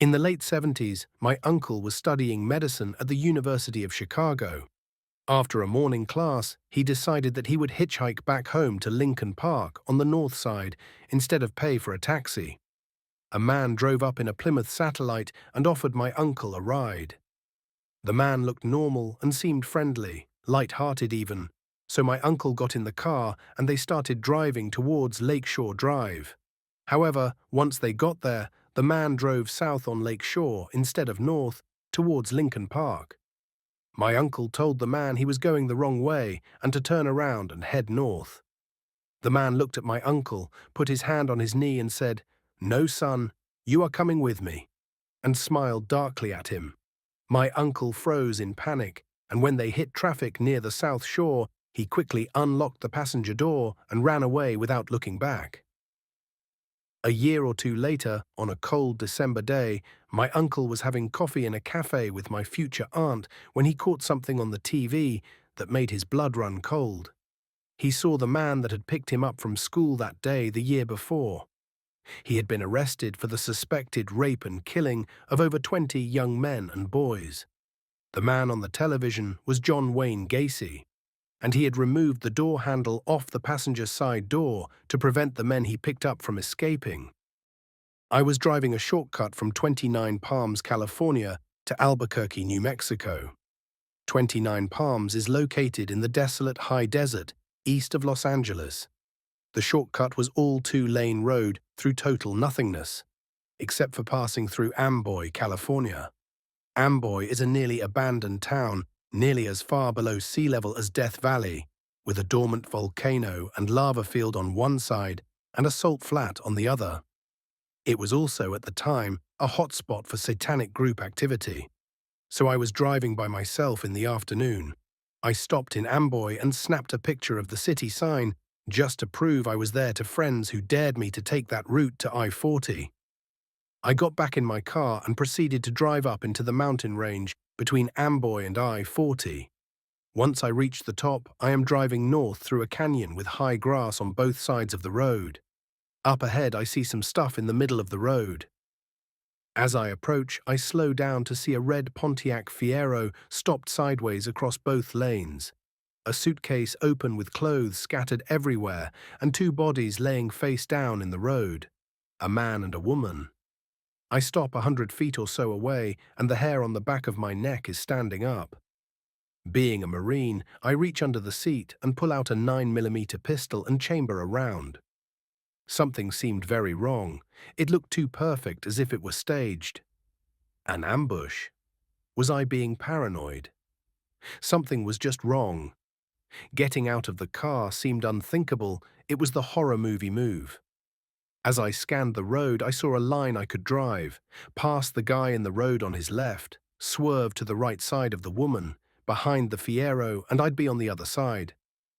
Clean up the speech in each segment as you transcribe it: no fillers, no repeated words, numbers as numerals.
In the late 70s, my uncle was studying medicine at the University of Chicago. After a morning class, he decided that he would hitchhike back home to Lincoln Park on the north side instead of pay for a taxi. A man drove up in a Plymouth Satellite and offered my uncle a ride. The man looked normal and seemed friendly, light-hearted even, so my uncle got in the car and they started driving towards Lakeshore Drive. However, once they got there, the man drove south on Lakeshore instead of north, towards Lincoln Park. My uncle told the man he was going the wrong way and to turn around and head north. The man looked at my uncle, put his hand on his knee and said, "No, son, you are coming with me," and smiled darkly at him. My uncle froze in panic, and when they hit traffic near the South Shore, he quickly unlocked the passenger door and ran away without looking back. A year or two later, on a cold December day, my uncle was having coffee in a cafe with my future aunt when he caught something on the TV that made his blood run cold. He saw the man that had picked him up from school that day the year before. He had been arrested for the suspected rape and killing of over 20 young men and boys. The man on the television was John Wayne Gacy, and he had removed the door handle off the passenger side door to prevent the men he picked up from escaping. I was driving a shortcut from 29 Palms, California to Albuquerque, New Mexico. 29 Palms is located in the desolate high desert east of Los Angeles. The shortcut was all two-lane road through total nothingness, except for passing through Amboy, California. Amboy is a nearly abandoned town, nearly as far below sea level as Death Valley, with a dormant volcano and lava field on one side and a salt flat on the other. It was also, at the time, a hotspot for satanic group activity. So I was driving by myself in the afternoon. I stopped in Amboy and snapped a picture of the city sign just to prove I was there to friends who dared me to take that route to I-40. I got back in my car and proceeded to drive up into the mountain range between Amboy and I-40. Once I reached the top, I am driving north through a canyon with high grass on both sides of the road. Up ahead, I see some stuff in the middle of the road. As I approach, I slow down to see a red Pontiac Fiero stopped sideways across both lanes. A suitcase open with clothes scattered everywhere and two bodies laying face down in the road, a man and a woman. I stop 100 feet or so away and the hair on the back of my neck is standing up. Being a Marine, I reach under the seat and pull out a 9mm pistol and chamber a round. Something seemed very wrong. It looked too perfect, as if it were staged. An ambush? Was I being paranoid? Something was just wrong. Getting out of the car seemed unthinkable. It was the horror movie move. As I scanned the road, I saw a line I could drive, past the guy in the road on his left, swerve to the right side of the woman, behind the Fiero, and I'd be on the other side.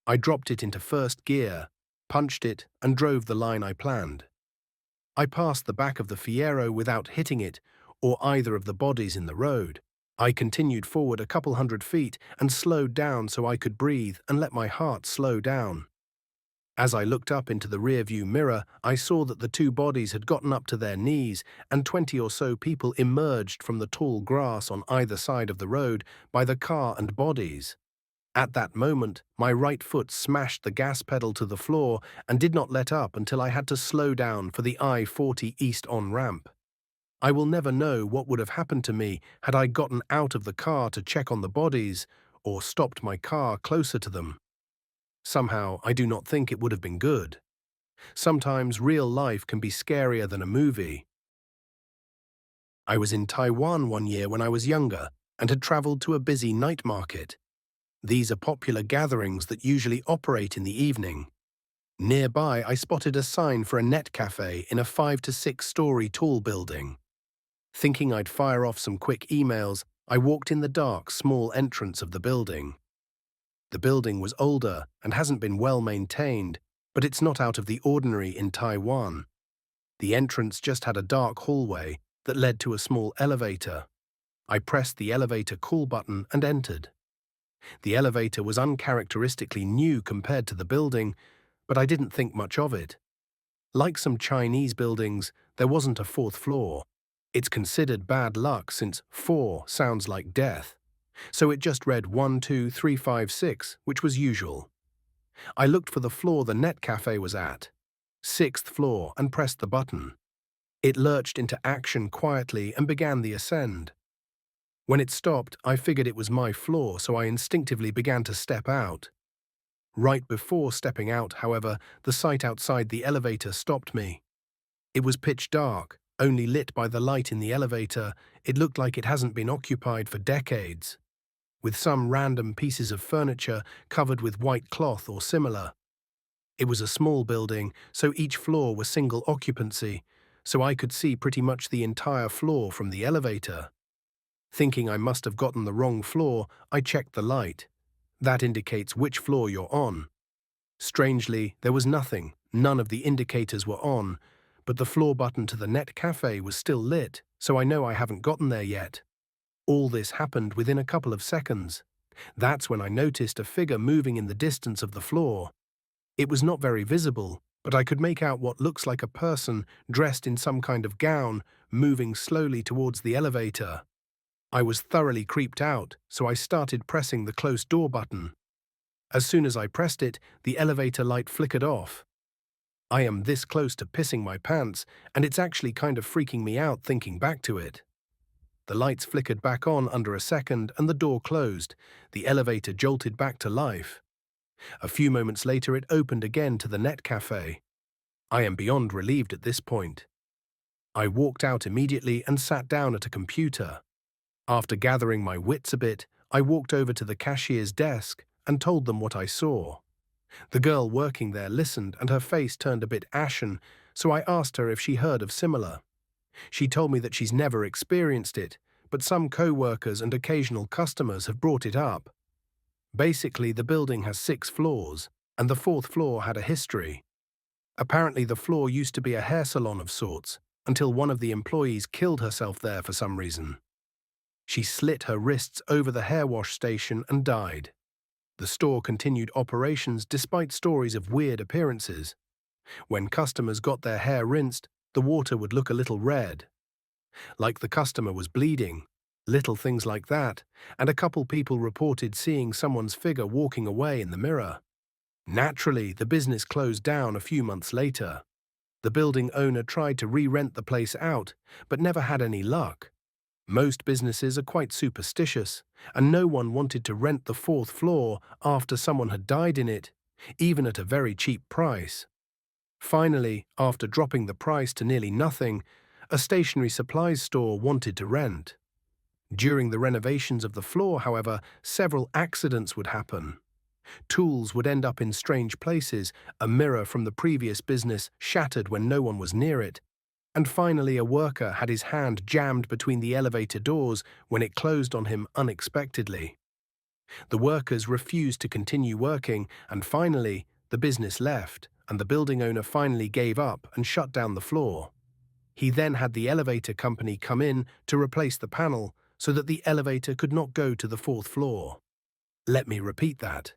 I dropped it into first gear, punched it, and drove the line I planned. I passed the back of the Fiero without hitting it or either of the bodies in the road. I continued forward a couple hundred feet and slowed down so I could breathe and let my heart slow down. As I looked up into the rearview mirror, I saw that the two bodies had gotten up to their knees and 20 or so people emerged from the tall grass on either side of the road by the car and bodies. At that moment, my right foot smashed the gas pedal to the floor and did not let up until I had to slow down for the I-40 East on-ramp. I will never know what would have happened to me had I gotten out of the car to check on the bodies or stopped my car closer to them. Somehow, I do not think it would have been good. Sometimes real life can be scarier than a movie. I was in Taiwan one year when I was younger and had traveled to a busy night market. These are popular gatherings that usually operate in the evening. Nearby, I spotted a sign for a net cafe in a 5 to 6 story tall building. Thinking I'd fire off some quick emails, I walked in the dark, small entrance of the building. The building was older and hasn't been well maintained, but it's not out of the ordinary in Taiwan. The entrance just had a dark hallway that led to a small elevator. I pressed the elevator call button and entered. The elevator was uncharacteristically new compared to the building, but I didn't think much of it. Like some Chinese buildings, there wasn't a fourth floor. It's considered bad luck since 4 sounds like death, so it just read 1, 2, 3, 5, 6, which was usual. I looked for the floor the net cafe was at, 6th floor, and pressed the button. It lurched into action quietly and began the ascend. When it stopped, I figured it was my floor, so I instinctively began to step out. Right before stepping out, however, the sight outside the elevator stopped me. It was pitch dark, only lit by the light in the elevator. It looked like it hasn't been occupied for decades, with some random pieces of furniture covered with white cloth or similar. It was a small building, so each floor was single occupancy, so I could see pretty much the entire floor from the elevator. Thinking I must have gotten the wrong floor, I checked the light. That indicates which floor you're on. Strangely, there was nothing, none of the indicators were on, but the floor button to the net cafe was still lit, so I know I haven't gotten there yet. All this happened within a couple of seconds. That's when I noticed a figure moving in the distance of the floor. It was not very visible, but I could make out what looks like a person dressed in some kind of gown, moving slowly towards the elevator. I was thoroughly creeped out, so I started pressing the close door button. As soon as I pressed it, the elevator light flickered off. I am this close to pissing my pants, and it's actually kind of freaking me out thinking back to it. The lights flickered back on under a second and the door closed. The elevator jolted back to life. A few moments later it opened again to the net cafe. I am beyond relieved at this point. I walked out immediately and sat down at a computer. After gathering my wits a bit, I walked over to the cashier's desk and told them what I saw. The girl working there listened and her face turned a bit ashen, so I asked her if she heard of similar. She told me that she's never experienced it, but some co-workers and occasional customers have brought it up. Basically, the building has 6 floors, and the 4th floor had a history. Apparently, the floor used to be a hair salon of sorts, until one of the employees killed herself there for some reason. She slit her wrists over the hair wash station and died. The store continued operations despite stories of weird appearances. When customers got their hair rinsed, the water would look a little red, like the customer was bleeding, little things like that, and a couple people reported seeing someone's figure walking away in the mirror. Naturally, the business closed down a few months later. The building owner tried to re-rent the place out, but never had any luck. Most businesses are quite superstitious, and no one wanted to rent the 4th floor after someone had died in it, even at a very cheap price. Finally, after dropping the price to nearly nothing, a stationery supplies store wanted to rent. During the renovations of the floor, however, several accidents would happen. Tools would end up in strange places, a mirror from the previous business shattered when no one was near it, and finally a worker had his hand jammed between the elevator doors when it closed on him unexpectedly. The workers refused to continue working, and finally the business left, and the building owner finally gave up and shut down the floor. He then had the elevator company come in to replace the panel so that the elevator could not go to the 4th floor. Let me repeat that.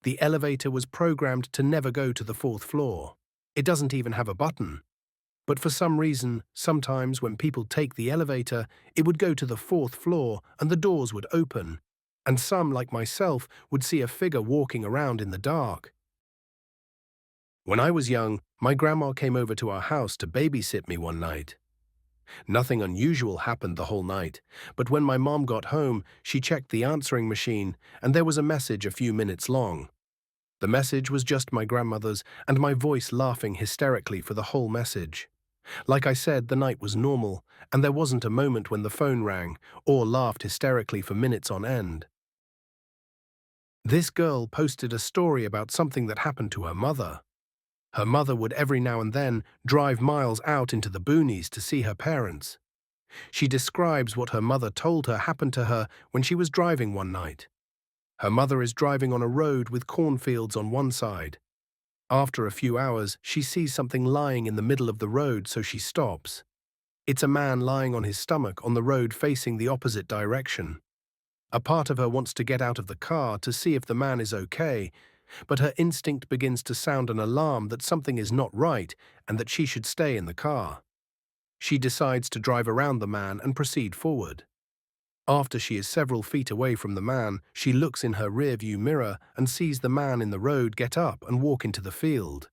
The elevator was programmed to never go to the 4th floor. It doesn't even have a button. But for some reason, sometimes when people take the elevator, it would go to the 4th floor and the doors would open, and some, like myself, would see a figure walking around in the dark. When I was young, my grandma came over to our house to babysit me one night. Nothing unusual happened the whole night, but when my mom got home, she checked the answering machine, and there was a message a few minutes long. The message was just my grandmother's, and my voice laughing hysterically for the whole message. Like I said, the night was normal, and there wasn't a moment when the phone rang, or laughed hysterically for minutes on end. This girl posted a story about something that happened to her mother. Her mother would every now and then drive miles out into the boonies to see her parents. She describes what her mother told her happened to her when she was driving one night. Her mother is driving on a road with cornfields on one side. After a few hours, she sees something lying in the middle of the road, so she stops. It's a man lying on his stomach on the road facing the opposite direction. A part of her wants to get out of the car to see if the man is okay, but her instinct begins to sound an alarm that something is not right and that she should stay in the car. She decides to drive around the man and proceed forward. After she is several feet away from the man, she looks in her rearview mirror and sees the man in the road get up and walk into the field.